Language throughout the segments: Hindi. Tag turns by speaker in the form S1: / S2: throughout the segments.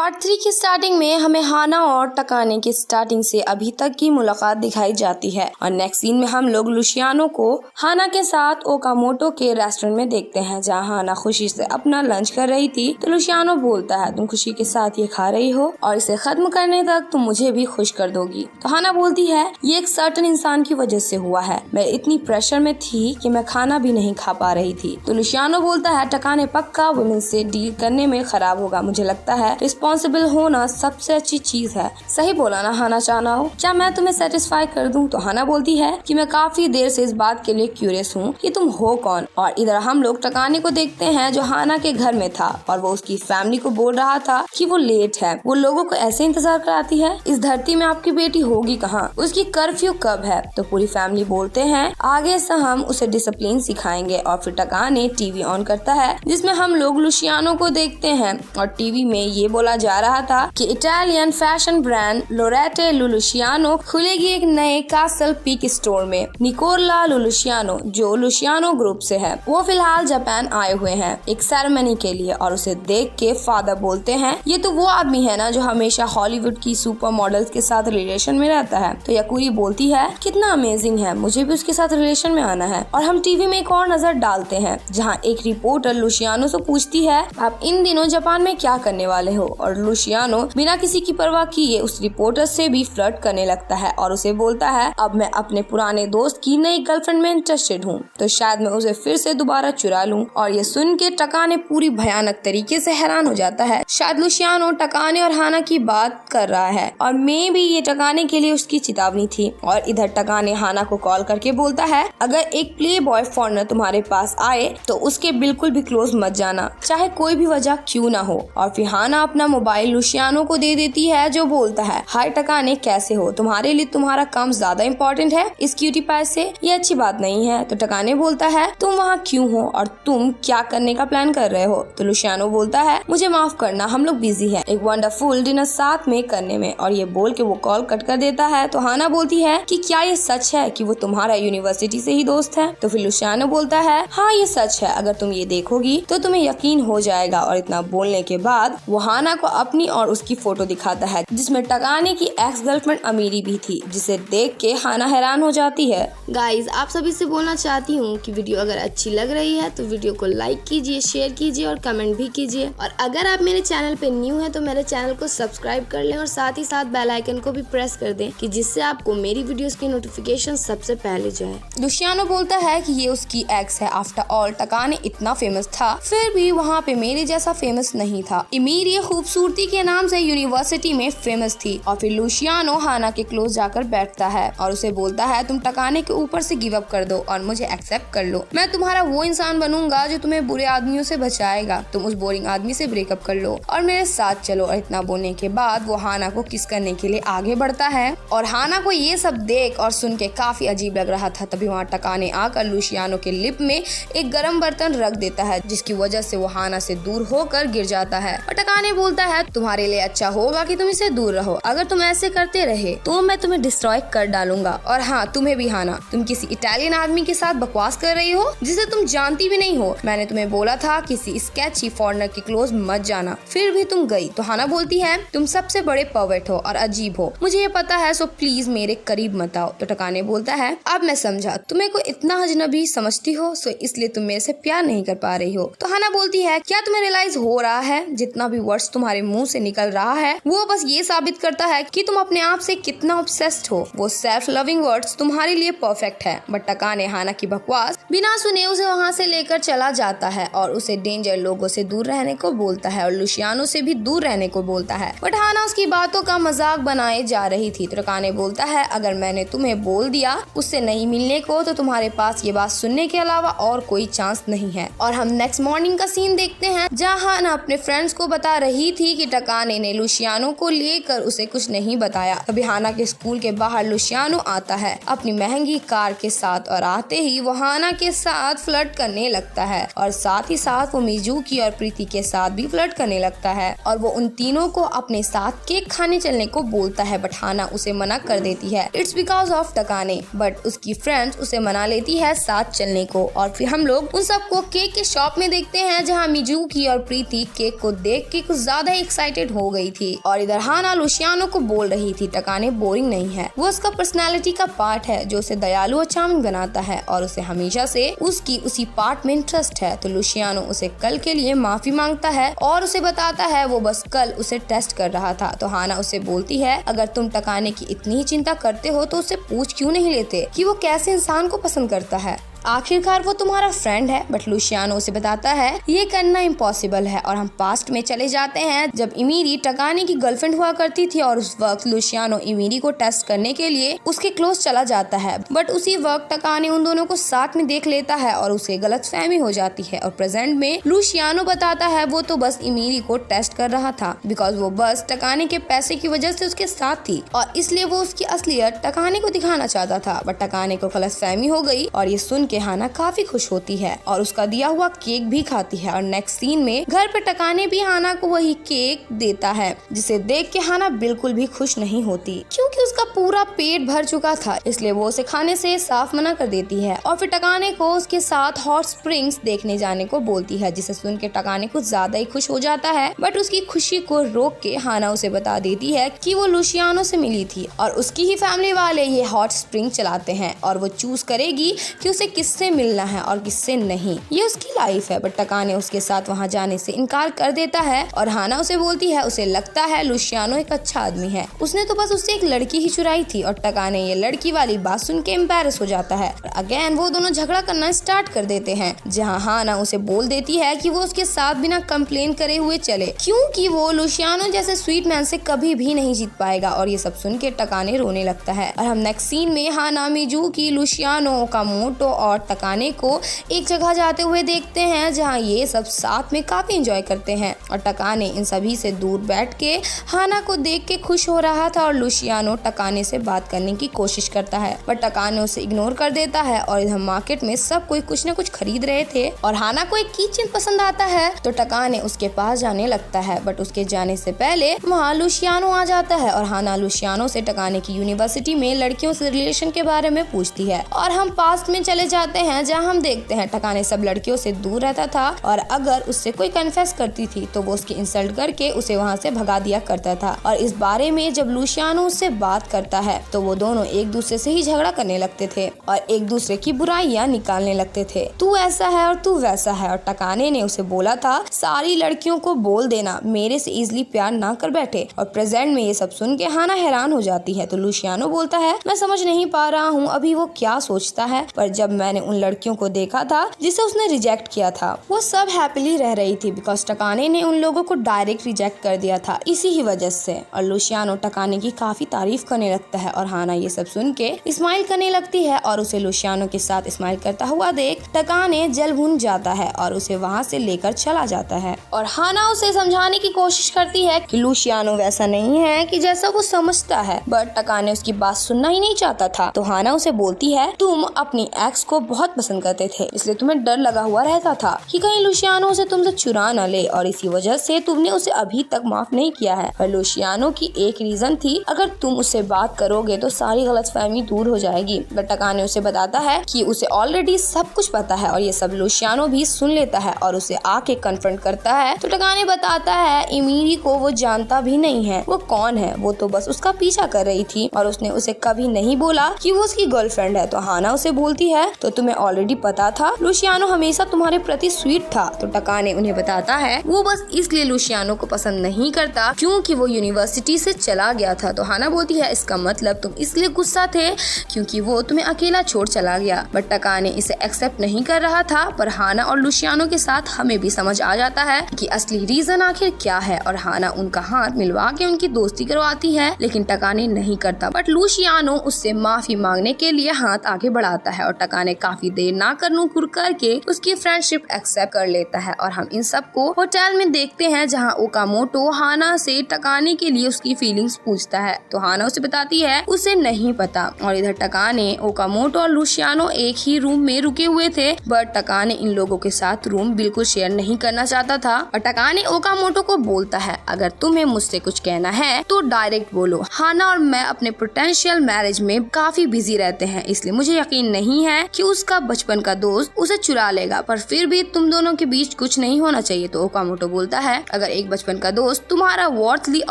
S1: पार्ट 3 की स्टार्टिंग में हमें हाना और टकाने की स्टार्टिंग से अभी तक की मुलाकात दिखाई जाती है और नेक्स्ट सीन में हम लोग लुशियानो को हाना के साथ ओकामोटो के रेस्टोरेंट में देखते हैं, जहां हाना खुशी से अपना लंच कर रही थी। तो लुशियानो बोलता है, तुम खुशी के साथ ये खा रही हो और इसे खत्म करने तक तुम मुझे भी खुश कर दोगी। तो हाना बोलती है, ये एक सर्टेन इंसान की वजह से हुआ है, मैं इतनी प्रेशर में थी कि मैं खाना भी नहीं खा पा रही थी। तो लुशियानो बोलता है, टकाने पक्का वुमेन से डील करने में खराब होगा, मुझे लगता है रिस्पॉन्सिबल होना सबसे अच्छी चीज है। सही बोला ना हाना चाहना हो, क्या मैं तुम्हें सेटिस्फाई कर दूं? तो हाना बोलती है कि मैं काफी देर से इस बात के लिए क्यूरियस हूँ कि तुम हो कौन। और इधर हम लोग टकाने को देखते हैं जो हाना के घर में था और वो उसकी फैमिली को बोल रहा था कि वो लेट है, वो लोगों को ऐसे इंतजार कराती है, इस धरती में आपकी बेटी होगी कहाँ, उसकी कर्फ्यू कब है? तो पूरी फैमिली बोलते हैं आगे से हम उसे डिसिप्लिन सिखाएंगे। और फिर टकाने टीवी ऑन करता है जिसमें हम लोग लुशियानो को देखते हैं और टीवी में ये बोला जा रहा था कि इटालियन फैशन ब्रांड लोरेटे लुशियानो खुलेगी एक नए कासल पीक स्टोर में। निकोला लुशियानो जो लुशियानो ग्रुप से है वो फिलहाल जापान आए हुए हैं एक सेरेमनी के लिए और उसे देख के फादर बोलते हैं, ये तो वो आदमी है ना जो हमेशा हॉलीवुड की सुपर मॉडल्स के साथ रिलेशन में रहता है। तो यकुरी बोलती है, कितना अमेजिंग है, मुझे भी उसके साथ रिलेशन में आना है। और हम टीवी में एक और नजर डालते हैं जहाँ एक रिपोर्टर लुशियानो से पूछती है, आप इन दिनों जापान में क्या करने वाले हो? और लुशियानो बिना किसी की परवाह किए उस रिपोर्टर से भी फ्लर्ट करने लगता है और उसे बोलता है, अब मैं अपने पुराने दोस्त की नई गर्लफ्रेंड में इंटरेस्टेड हूँ, तो शायद मैं उसे फिर से दोबारा चुरा लूं। और ये सुन के टकाने पूरी भयानक तरीके से हैरान हो जाता है, शायद लुशियानो टकाने और हाना की बात कर रहा है और मे भी ये टकाने के लिए उसकी चेतावनी थी। और इधर टकाने हाना को कॉल करके बोलता है, अगर एक प्ले बॉय फॉरनर तुम्हारे पास आए तो उसके बिल्कुल भी क्लोज मत जाना, चाहे कोई भी वजह क्यों ना हो। और फिर हाना अपना मोबाइल लुशियानो को दे देती है जो बोलता है, हाय टकाने कैसे हो, तुम्हारे लिए तुम्हारा काम ज्यादा इम्पोर्टेंट है इस क्यूटी पाई से, ये अच्छी बात नहीं है। तो टकाने बोलता है, तुम वहाँ क्यों हो और तुम क्या करने का प्लान कर रहे हो? तो लुशियानो बोलता है, मुझे माफ करना, हम लोग बिजी हैं एक वंडरफुल डिनर साथ में करने में। और ये बोल के वो कॉल कट कर देता है। तो हाना बोलती है कि क्या ये सच है कि वो तुम्हारा यूनिवर्सिटी से ही दोस्त है? तो फिर लुशियानो बोलता है, हाँ ये सच है, अगर तुम ये देखोगी तो तुम्हें यकीन हो जाएगा। और इतना बोलने के बाद वो हाना को अपनी और उसकी फोटो दिखाता है जिसमें टकाने की एक्स गर्लफ्रेंड अमीरी भी थी, जिसे देख के हाना हैरान हो जाती है।
S2: गाइज आप सभी से बोलना चाहती हूँ कि वीडियो अगर अच्छी लग रही है तो वीडियो को लाइक कीजिए, शेयर कीजिए और कमेंट भी कीजिए। और अगर आप मेरे चैनल पे न्यू हैं तो मेरे चैनल को सब्सक्राइब कर लें और साथ ही साथ बेल आइकन को भी प्रेस कर दें कि जिससे आपको मेरी वीडियोस की नोटिफिकेशन सबसे पहले जाए।
S1: लुशियानो बोलता है कि ये उसकी एक्स है, आफ्टर ऑल टकाने इतना फेमस था फिर भी वहाँ पे मेरे जैसा फेमस नहीं था। इमीर ये खूबसूरती के नाम से यूनिवर्सिटी में फेमस थी। और फिर लुशियानो हाना के क्लोज जाकर बैठता है और उसे बोलता है, तुम टकाने के ऊपर से गिव अप कर दो और मुझे एक्सेप्ट कर लो, मैं तुम्हारा वो इंसान बनूंगा जो तुम्हें बुरे आदमियों से बचाएगा, तुम उस बोरिंग आदमी से ब्रेकअप कर लो और मेरे साथ चलो। और इतना बोलने के बाद वो हाना को किस करने के लिए आगे बढ़ता है और हाना को ये सब देख और सुन के काफी अजीब लग रहा था। तभी वहाँ टकाने आकर लुशियानो के लिप में एक गर्म बर्तन रख देता है जिसकी वजह से वो हाना से दूर होकर गिर जाता है। और टकाने बोलता है, तुम्हारे लिए अच्छा होगा कि तुम इसे दूर रहो, अगर तुम ऐसे करते रहे तो मैं तुम्हें डिस्ट्रॉय कर डालूंगा। और हाँ तुम्हें भी हाना, तुम किसी इटालियन आदमी के साथ बकवास कर रही हो जिसे तुम जानती भी नहीं हो, मैंने तुम्हें बोला था किसी स्केची फॉरनर के क्लोज मत जाना, फिर भी तुम गई। तो हाना बोलती है, तुम सबसे बड़े पर्वर्ट हो और अजीब हो, मुझे ये पता है, सो प्लीज मेरे करीब मत आओ। तो टकाने बोलता है, अब मैं समझा, तुम्हें को इतना अजनबी समझती हो सो इसलिए तुम मेरे से प्यार नहीं कर पा रही हो। तो हाना बोलती है, क्या तुम्हें रियलाइज हो रहा है जितना भी वर्ड्स तुम्हारे मुंह से निकल रहा है वो बस ये साबित करता है कि तुम अपने आप से कितना ऑब्सेस्ड हो, वो सेल्फ लविंग वर्ड्स तुम्हारे लिए परफेक्ट है। बट टकाने हाना की बकवास बिना सुने उसे वहाँ से लेकर चला जाता है और उसे डेंजर लोगों से दूर रहने को बोलता है और लुशियानो से भी दूर रहने को बोलता है। बट हाना उसकी बातों का मजाक बनाए जा रही थी। तो टकाने बोलता है, अगर मैंने तुम्हें बोल दिया उससे नहीं मिलने को तो तुम्हारे पास ये बात सुनने के अलावा और कोई चांस नहीं है। और हम नेक्स्ट मॉर्निंग का सीन देखते हैं जहाँ हाना अपने फ्रेंड्स को बता रही थी कि टकाने ने लुशियानो को लेकर उसे कुछ नहीं बताया। तभी हाना के स्कूल के बाहर लुशियानो आता है अपनी महंगी कार के साथ और आते ही वो हाना के साथ फ्लर्ट करने लगता है और साथ ही साथ वो मिजुकी और प्रीति के साथ भी फ्लर्ट करने लगता है और वो उन तीनों को अपने साथ केक खाने चलने को बोलता है। बट हाना उसे मना कर देती है, इट्स बिकॉज ऑफ टकाने। बट उसकी फ्रेंड्स उसे मना लेती है साथ चलने को। और फिर हम लोग उन सबको केक के शॉप में देखते हैं जहाँ मिजुकी और प्रीति केक को देख के कुछ ज्यादा ही एक्साइटेड हो गई थी और इधर हाना लुशियानो को बोल रही थी टकाने बोरिंग नहीं है, वो उसका पर्सनैलिटी का पार्ट है जो उसे दयालु और चार्मिंग बनाता है और उसे हमेशा से उसकी उसी पार्ट में इंटरेस्ट है। तो लुशियानो उसे कल के लिए माफी मांगता है और उसे बताता है वो बस कल उसे टेस्ट कर रहा था। तो हाना उसे बोलती है अगर तुम टकाने की इतनी ही चिंता करते हो तो उसे पूछ क्यों नहीं लेते कि वो कैसे इंसान को पसंद करता है, आखिरकार वो तुम्हारा फ्रेंड है। बट लुशियानो उसे बताता है ये करना इम्पॉसिबल है और हम पास्ट में चले जाते हैं जब इमीरी टकाने की गर्लफ्रेंड हुआ करती थी और उस वक्त लुशियानो इमीरी को टेस्ट करने के लिए उसके क्लोज चला जाता है। बट उसी वक्त टकाने उन दोनों को साथ में देख लेता है और उसे गलतफहमी हो जाती है और प्रेजेंट में लुशियानो बताता है वो तो बस इमीरी को टेस्ट कर रहा था बिकॉज वो बस टकाने के पैसे की वजह से उसके साथ थी और इसलिए वो उसकी असलियत टकाने को दिखाना चाहता था। बट टकाने को गलतफहमी हो गई और ये सुन के हाना काफी खुश होती है और उसका दिया हुआ केक भी खाती है। और नेक्स्ट सीन में घर पे टकाने भी हाना को वही केक देता है जिसे देख के हाना बिल्कुल भी खुश नहीं होती क्योंकि उसका पूरा पेट भर चुका था, इसलिए वो उसे खाने से साफ मना कर देती है और फिर टकाने को उसके साथ हॉट स्प्रिंग्स देखने जाने को बोलती है जिसे सुन के टकाने कुछ ज्यादा ही खुश हो जाता है। बट उसकी खुशी को रोक के हाना उसे बता देती है कि वो लुशियानो से मिली थी और उसकी ही फैमिली वाले ये हॉट स्प्रिंग चलाते हैं और वो चूज करेगी कि उसे किससे मिलना है और किससे नहीं, ये उसकी लाइफ है। बट टकाने उसके साथ वहाँ जाने से इनकार कर देता है और हाना उसे बोलती है उसे लगता है लुशियानो एक अच्छा आदमी है, उसने तो बस उससे एक लड़की ही चुराई थी। और टकाने ये लड़की वाली बात सुन के एम्बैरेस हो जाता है और अगेन वो दोनों झगड़ा करना स्टार्ट कर देते हैं जहाँ हाना उसे बोल देती है कि वो उसके साथ बिना कंप्लेन करे हुए चले क्योंकि वो लुशियानो जैसे स्वीट मैन से कभी भी नहीं जीत पाएगा। और ये सब सुन के टकाने रोने लगता है और हम नेक्स्ट सीन में हाना मिजुकी लुशियानो ओकामोटो और टकाने को एक जगह जाते हुए देखते हैं जहाँ ये सब साथ में काफी एंजॉय करते हैं और टकाने इन सभी से दूर बैठ के हाना को देख के खुश हो रहा था और लुशियानो टकाने से बात करने की कोशिश करता है बट टकाने उसे इग्नोर कर देता है। और इधर मार्केट में सब कोई कुछ न कुछ खरीद रहे थे और हाना को एक कीचेन पसंद आता है तो टकाने उसके पास जाने लगता है बट उसके जाने से पहले वहाँ लुशियानो आ जाता है और हाना लुशियानो से टकाने की यूनिवर्सिटी में लड़कियों से रिलेशन के बारे में पूछती है। और हम पास्ट में चले जाते हैं जहाँ हम देखते हैं टकाने सब लड़कियों से दूर रहता था और अगर उससे कोई कन्फेस करती थी तो वो उसकी इंसल्ट करके उसे वहाँ से भगा दिया करता था। और इस बारे में जब लुशियानो उससे बात करता है तो वो दोनों एक दूसरे से ही झगड़ा करने लगते थे और एक दूसरे की बुराइयां निकालने लगते थे, तू ऐसा है और तू वैसा है। और टकाने ने उसे बोला था सारी लड़कियों को बोल देना मेरे से इजिली प्यार ना कर बैठे। और प्रेजेंट में ये सब सुन के हाना हैरान हो जाती है तो लुशियानो बोलता है मैं समझ नहीं पा रहा हूँ अभी वो क्या सोचता है, पर जब मैंने उन लड़कियों को देखा था जिसे उसने रिजेक्ट किया था वो सब हैप्पीली रह रही थी बिकॉज टकाने ने उन लोगों को डायरेक्ट रिजेक्ट कर दिया था इसी ही वजह से। और लुशियानो टकाने की काफी तारीफ करने लगता है और हाना ये सब सुन के स्माइल करने लगती है और उसे लुशियानो के साथ स्माइल करता हुआ देख टकाने जल भुन जाता है और उसे वहाँ से लेकर चला जाता है। और हाना उसे समझाने की कोशिश करती है कि लुशियानो वैसा नहीं है कि जैसा वो समझता है बट टकाने उसकी बात सुनना ही नहीं चाहता था। तो हाना उसे बोलती है तुम अपनी एक्स को बहुत पसंद करते थे इसलिए तुम्हें डर लगा हुआ रहता था कि कहीं लुशियानो उसे तुमसे चुरा न ले और इसी वजह से तुमने उसे अभी तक माफ नहीं किया है। और लुशियानो की एक रीजन थी अगर तुम उससे बात करोगे तो सारी गलतफहमी दूर हो जाएगी। बट टकाने उसे बताता है कि उसे ऑलरेडी सब कुछ पता है और ये सब लुशियानो भी सुन लेता है और उसे आके कन्फ्रंट करता है। तो टकाने बताता है इमीरी को वो जानता भी नहीं है वो कौन है, वो तो बस उसका पीछा कर रही थी और उसने उसे कभी नहीं बोला कि वो उसकी गर्लफ्रेंड है। तो हाना उसे बोलती है तो तुम्हें ऑलरेडी पता था लुशियानो हमेशा तुम्हारे प्रति स्वीट था। तो टकाने उन्हें बताता है वो बस इसलिए लुशियानो को पसंद नहीं करता क्योंकि वो यूनिवर्सिटी से चला गया था। तो हाना बोलती है इसका मतलब तुम इसलिए गुस्सा थे क्योंकि वो तुम्हें अकेला छोड़ चला गया। बट टकाने इसे एक्सेप्ट नहीं कर रहा था पर हाना और लुशियानो के साथ हमें भी समझ आ जाता है कि असली रीजन आखिर क्या है। और हाना उनका हाथ मिलवा के उनकी दोस्ती करवाती है लेकिन टकाने नहीं करता बट लुशियानो उससे माफी मांगने के लिए हाथ आगे बढ़ाता है और टकाने काफी देर ना करनू कुर करके उसकी फ्रेंडशिप एक्सेप्ट कर लेता है। और हम इन सबको होटल में देखते हैं जहाँ ओकामोटो हाना से टकाने के लिए उसकी फीलिंग्स पूछता है तो हाना उसे बताती है उसे नहीं पता। और इधर टकाने ओकामोटो और लुशियानो एक ही रूम में रुके हुए थे बट टकाने इन लोगों के साथ रूम बिल्कुल शेयर नहीं करना चाहता था। और टकाने ओकामोटो को बोलता है अगर तुम्हें मुझसे कुछ कहना है तो डायरेक्ट बोलो, हाना और मैं अपने पोटेंशियल मैरिज में काफी बिजी रहते हैं इसलिए मुझे यकीन नहीं है कि कि उसका बचपन का दोस्त उसे चुरा लेगा, पर फिर भी तुम दोनों के बीच कुछ नहीं होना चाहिए। तो ओकामोटो बोलता है, अगर एक बचपन का दोस्त तुम्हारा वर्थली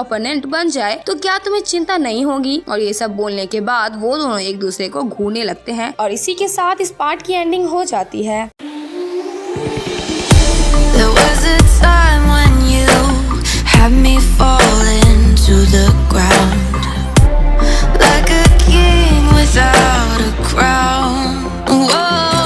S1: ओपोनेंट बन जाए तो क्या तुम्हें चिंता नहीं होगी। और ये सब बोलने के बाद वो दोनों एक दूसरे को घूरने लगते हैं और इसी के साथ इस पार्ट की एंडिंग हो जाती है।
S3: There was a time when you had me